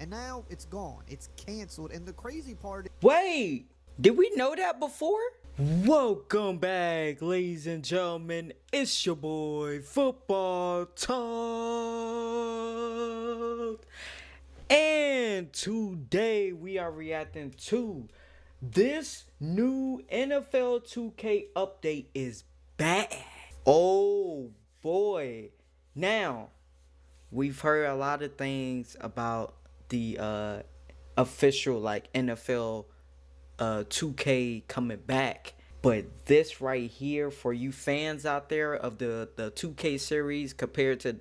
and now it's gone. It's canceled, and the crazy part. Wait, did we know that before? Welcome back, ladies and gentlemen. It's your boy, Football Talk. And today we are reacting to this new NFL 2K update is bad. Oh boy. Now, we've heard a lot of things about the official like NFL 2K coming back. But this right here for you fans out there of the 2K series compared to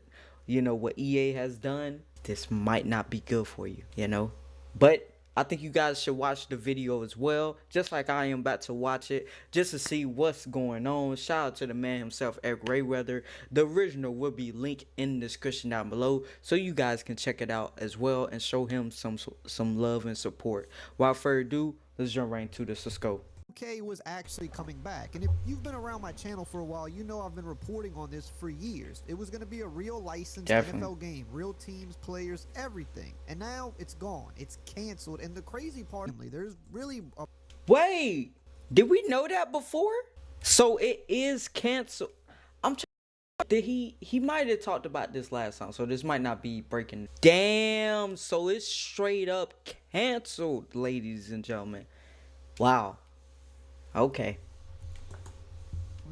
what EA has done, this might not be good for you. But I think you guys should watch the video as well, just like I am about to watch it, just to see what's going on. Shout out to the man himself, Eric Rayweather. The original will be linked in the description down below, so you guys can check it out as well and show him some love and support. Without further ado, let's jump right into this. Let's go. 2K was actually coming back. And if you've been around my channel for a while, you know I've been reporting on this for years. It was going to be a real licensed NFL game, real teams, players, everything. And now it's gone. It's canceled. And the crazy part, there's really a... Wait, did we know that before? So it is canceled. Did he might have talked about this last time, so this might not be breaking. Damn, so it's straight up canceled, ladies and gentlemen. Wow. Okay.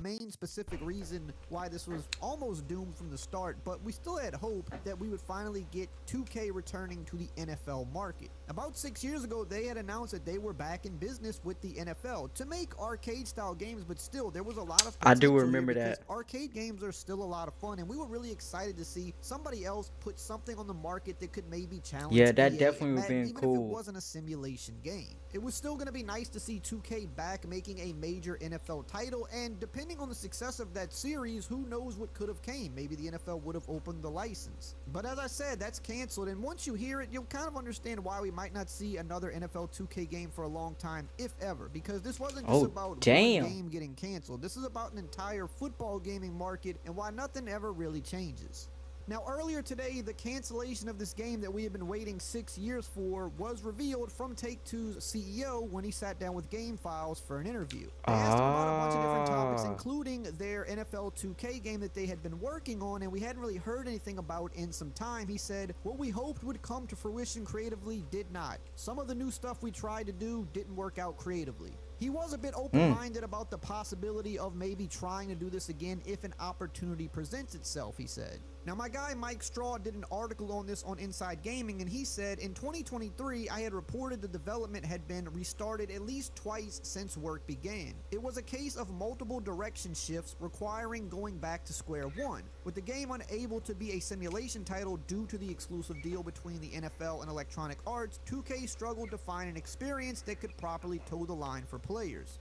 main specific reason why this was almost doomed from the start, but we still had hope that we would finally get 2K returning to the NFL market. About 6 years ago, they had announced that they were back in business with the NFL to make arcade style games, but still there was a lot of I do remember that. Arcade games are still a lot of fun, and we were really excited to see somebody else put something on the market that could maybe challenge Yeah, that EA definitely would and been even cool. if it wasn't a simulation game. It was still going to be nice to see 2K back making a major NFL title, and depending on the success of that series, who knows what could have came. Maybe the NFL would have opened the license. But as I said, that's canceled, and once you hear it, you'll kind of understand why we might not see another NFL 2K game for a long time, if ever, because this wasn't just about one game getting canceled. This is about an entire football gaming market and why nothing ever really changes. Now, earlier today, the cancellation of this game that we have been waiting 6 years for was revealed from Take-Two's CEO when he sat down with GameFiles for an interview. They asked him about a bunch of different topics, including their NFL 2K game that they had been working on and we hadn't really heard anything about in some time. He said, what we hoped would come to fruition creatively did not. Some of the new stuff we tried to do didn't work out creatively. He was a bit open-minded about the possibility of maybe trying to do this again if an opportunity presents itself, he said. Now, my guy Mike Straw did an article on this on Inside Gaming, and he said, in 2023, I had reported the development had been restarted at least twice since work began. It was a case of multiple direction shifts requiring going back to square one, with the game unable to be a simulation title due to the exclusive deal between the NFL and Electronic Arts. 2K struggled to find an experience that could properly toe the line for players.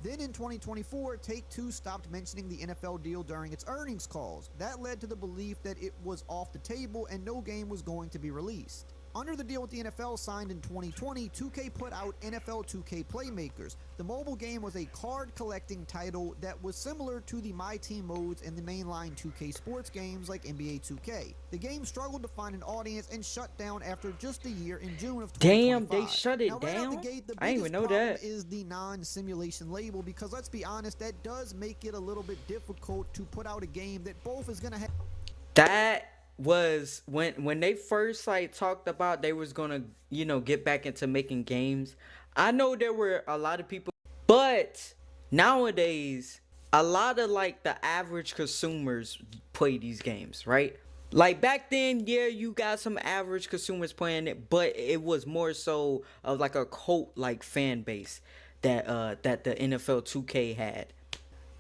Then in 2024, Take-Two stopped mentioning the NFL deal during its earnings calls. That led to the belief that it was off the table and no game was going to be released. Under the deal with the NFL signed in 2020, 2K put out NFL 2K Playmakers. The mobile game was a card collecting title that was similar to the My Team modes in the mainline 2K sports games like NBA 2K. The game struggled to find an audience and shut down after just a year in June of 2025. Damn, they shut it down? Out the gate, the I didn't even know that. is the non-simulation label, because let's be honest, that does make it a little bit difficult to put out a game that both is going to have... That was when they first like talked about they was gonna get back into making games. I know there were a lot of people, but nowadays a lot of like the average consumers play these games, right? Like back then, yeah, you got some average consumers playing it, but it was more so of like a cult like fan base that the NFL 2K had.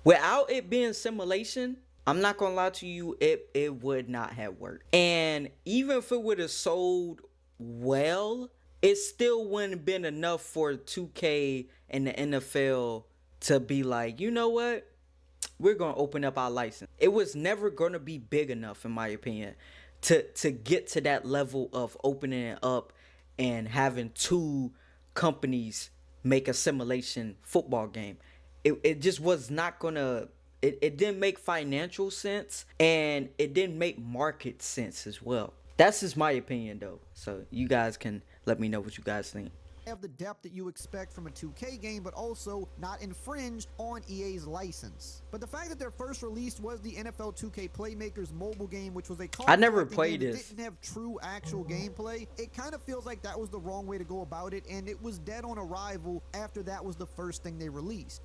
Without it being simulation, I'm not gonna lie to you, it would not have worked. And even if it would have sold well, it still wouldn't have been enough for 2K and the NFL to be like, you know what? We're gonna open up our license. It was never gonna be big enough, in my opinion, to get to that level of opening it up and having two companies make a simulation football game. It just was not gonna... It didn't make financial sense, and it didn't make market sense as well. That's just my opinion though. So you guys can let me know what you guys think. Have the depth that you expect from a 2K game, but also not infringe on EA's license. But the fact that their first release was the NFL 2K Playmakers mobile game, which was a I never collecting played game that this. didn't have true actual gameplay, it kind of feels like that was the wrong way to go about it, and it was dead on arrival after that was the first thing they released.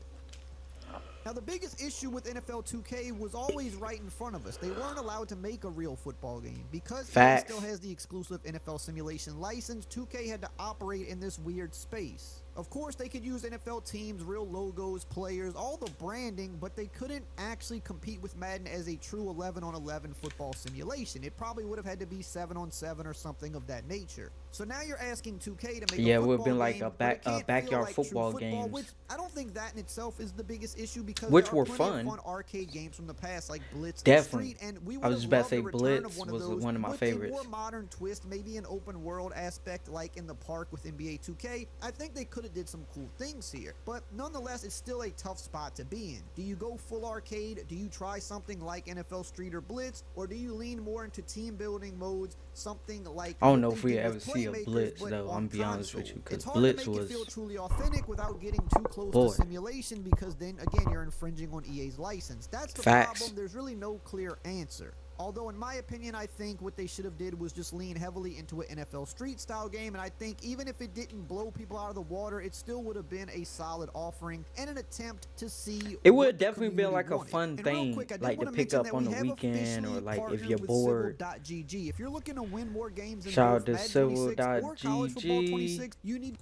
Now, the biggest issue with NFL 2K was always right in front of us. They weren't allowed to make a real football game. Because EA still has the exclusive NFL simulation license, 2K had to operate in this weird space. Of course, they could use NFL teams, real logos, players, all the branding, but they couldn't actually compete with Madden as a true 11-on-11 football simulation. It probably would have had to be 7-on-7 or something of that nature. So now you're asking 2K to make a football game, it would have been like but it can't backyard feel like true football football, games. which I don't think that in itself is the biggest issue, because Which there are were plenty fun. of fun arcade games from the past like Blitz Definitely. and Street, and we I would was have just about to loved say the return Blitz of one was of those one of my with favorites. a more modern twist, maybe an open world aspect like in the park with NBA 2K. I think they could have did some cool things here, but nonetheless, it's still a tough spot to be in. Do you go full arcade? Do you try something like NFL Street or Blitz, or do you lean more into team building modes, something like I don't what know they if we did ever with see a Playmakers, Blitz but though. on I'm gonna be honest with console? you, because It's hard Blitz to make was it feel truly authentic without getting too close boy. to simulation, because then again you're infringing on EA's license. That's the Facts. problem. There's really no clear answer. Although, in my opinion, I think what they should have did was just lean heavily into an NFL Street style game, and I think even if it didn't blow people out of the water, it still would have been a solid offering and an attempt to see. It what would the definitely be community like a wanted. fun And real thing, quick, I did like to wanna pick mention up that on we the have weekend, or officially like if partnered you're with bored. Civil.gg. If you're looking to win more games in Shout out both to Madden 26 or College Football Civil.gg. 26, you need.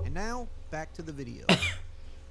And now back to the video.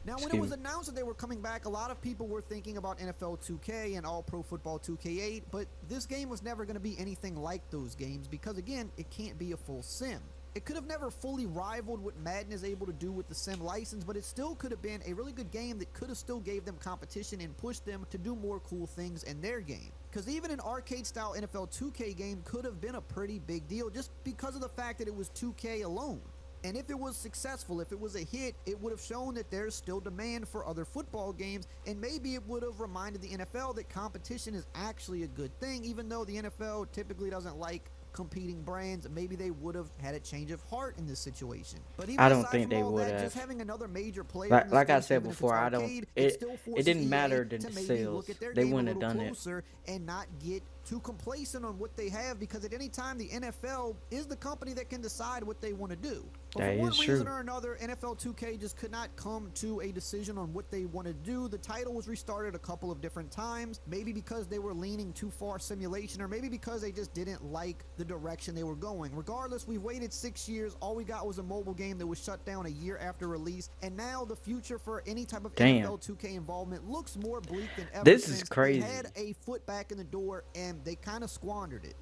Now, when it was announced that they were coming back, a lot of people were thinking about NFL 2K and All Pro Football 2K8, but this game was never going to be anything like those games because, again, it can't be a full sim. It could have never fully rivaled what Madden is able to do with the sim license, but it still could have been a really good game that could have still gave them competition and pushed them to do more cool things in their game. Because even an arcade-style NFL 2K game could have been a pretty big deal just because of the fact that it was 2K alone. And if it was successful, if it was a hit, it would have shown that there's still demand for other football games, and maybe it would have reminded the NFL that competition is actually a good thing, even though the NFL typically doesn't like competing brands. Maybe they would have had a change of heart in this situation. But even I don't aside think from they all would that, have. just having another major player in the Like I space, said even if it's before, I don't. arcade, it still It forces didn't EA matter to the maybe sales. look at their They game a wouldn't have little done it. closer and not get too complacent on what they have, because at any time the NFL is the company that can decide what they want to do. But That for one is reason true. or another, NFL 2K just could not come to a decision on what they want to do. The title was restarted a couple of different times, maybe because they were leaning too far simulation, or maybe because they just didn't like the direction they were going. Regardless, we waited 6 years. All we got was a mobile game that was shut down a year after release, and now the future for any type of Damn. NFL 2K involvement looks more bleak than ever. This is since crazy. They had a foot back in the door, and they kind of squandered it.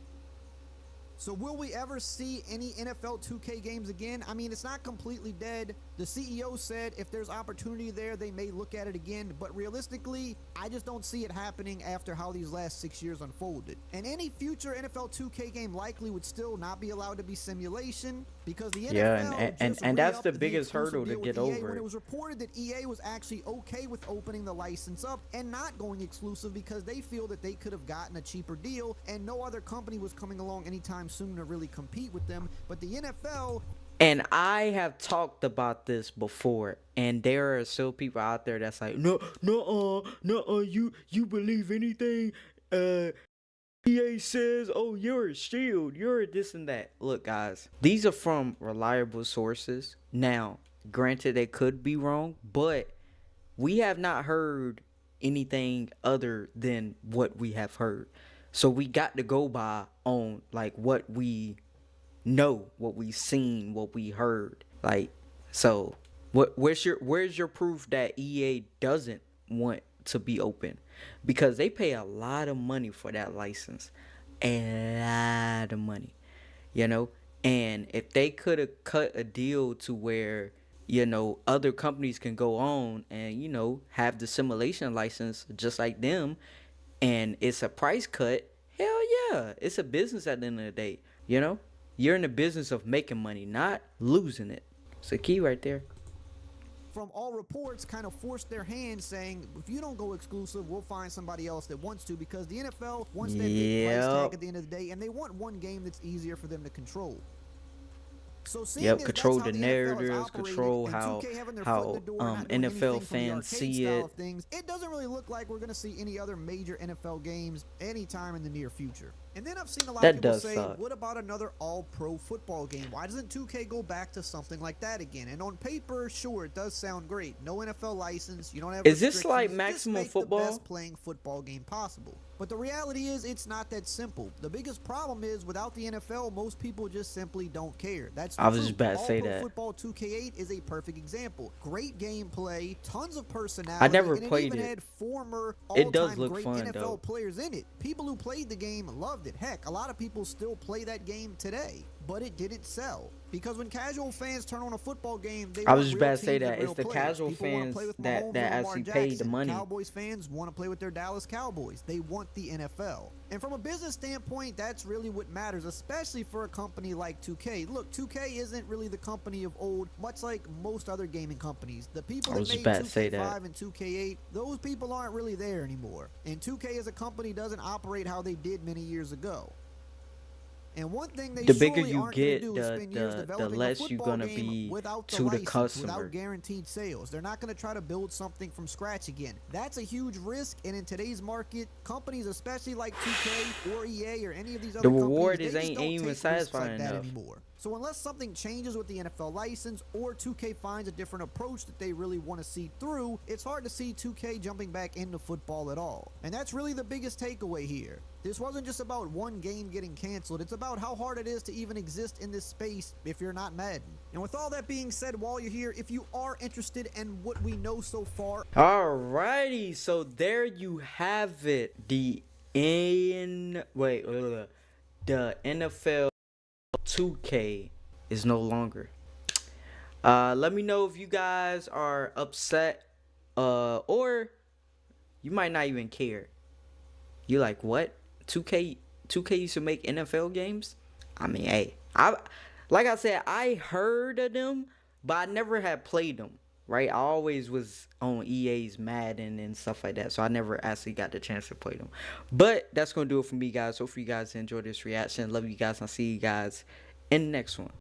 So will we ever see any NFL 2K games again? I mean, it's not completely dead. The CEO said if there's opportunity there, they may look at it again. But realistically, I just don't see it happening after how these last 6 years unfolded. And any future NFL 2K game likely would still not be allowed to be simulation, because the NFL and that's just the re-upped biggest exclusive hurdle to deal with get EA over. when it was reported that EA was actually okay with opening the license up and not going exclusive, because they feel that they could have gotten a cheaper deal and no other company was coming along anytime soon to really compete with them. But the NFL, And I have talked about this before, and there are still people out there that's like, no, you believe anything EA says? Oh, you're a shield, you're a this and that. Look, guys, these are from reliable sources. Now, granted, they could be wrong, but we have not heard anything other than what we have heard. So we got to go by on like what we know, what we seen, what we heard. Like, so where's your proof that EA doesn't want to be open? Because they pay a lot of money for that license. A lot of money. You know? And if they could have cut a deal to where, you know, other companies can go on and, you know, have the simulation license just like them, and it's a price cut, hell yeah. It's a business at the end of the day. You know? You're in the business of making money, not losing it. It's the key right there. from all reports, kind of forced their hand, saying, if you don't go exclusive, we'll find somebody else that wants to, because the NFL wants that big price tag at the end of the day, and they want one game that's easier for them to control. So control the narratives, control how NFL fans see it. It doesn't really look like we're going to see any other major NFL games anytime in the near future. And then I've seen a lot of people say, what about another all-pro football game? Why doesn't 2K go back to something like that again? And on paper, sure, it does sound great. No NFL license, you don't have restrictions. Is this like Maximum Football? The best playing football game possible. But the reality is, it's not that simple. The biggest problem is, without the NFL, most people just simply don't care. I was just about to say that. Football 2K8 is a perfect example. Great gameplay, tons of personality. I never played it. It had former it does look great fun, NFL though. players in it. People who played the game loved it. Heck, a lot of people still play that game today, but it didn't sell. Because when casual fans turn on a football game, they I was just about to say that it's the casual fans that actually pay the money. Cowboys fans want to play with their Dallas Cowboys. They want the NFL. And from a business standpoint, that's really what matters, especially for a company like 2K. Look, 2K isn't really the company of old, much like most other gaming companies. The people that made 2K5 and 2K8, those people aren't really there anymore. And 2K as a company doesn't operate how they did many years ago. And one thing they the bigger you get, the less you're gonna be to the customer. Without guaranteed sales, they're not going to try to build something from scratch again. That's a huge risk, and in today's market, companies, especially like 2K or EA or any of these other the companies, reward ain't even satisfying like enough anymore. So unless something changes with the NFL license, or 2K finds a different approach that they really want to see through, it's hard to see 2K jumping back into football at all. And that's really the biggest takeaway here. This wasn't just about one game getting canceled. It's about how hard it is to even exist in this space if you're not Madden. And with all that being said, while you're here, if you are interested in what we know so far. Alrighty, so there you have it. The NFL 2K is no longer. Let me know if you guys are upset, or you might not even care. You like, what? 2K used to make NFL games? I mean, hey, like I said, I heard of them, but I never had played them, right? I always was on EA's Madden and stuff like that, so I never actually got the chance to play them. But that's going to do it for me, guys. Hopefully you guys enjoyed this reaction. Love you guys. I'll see you guys in the next one.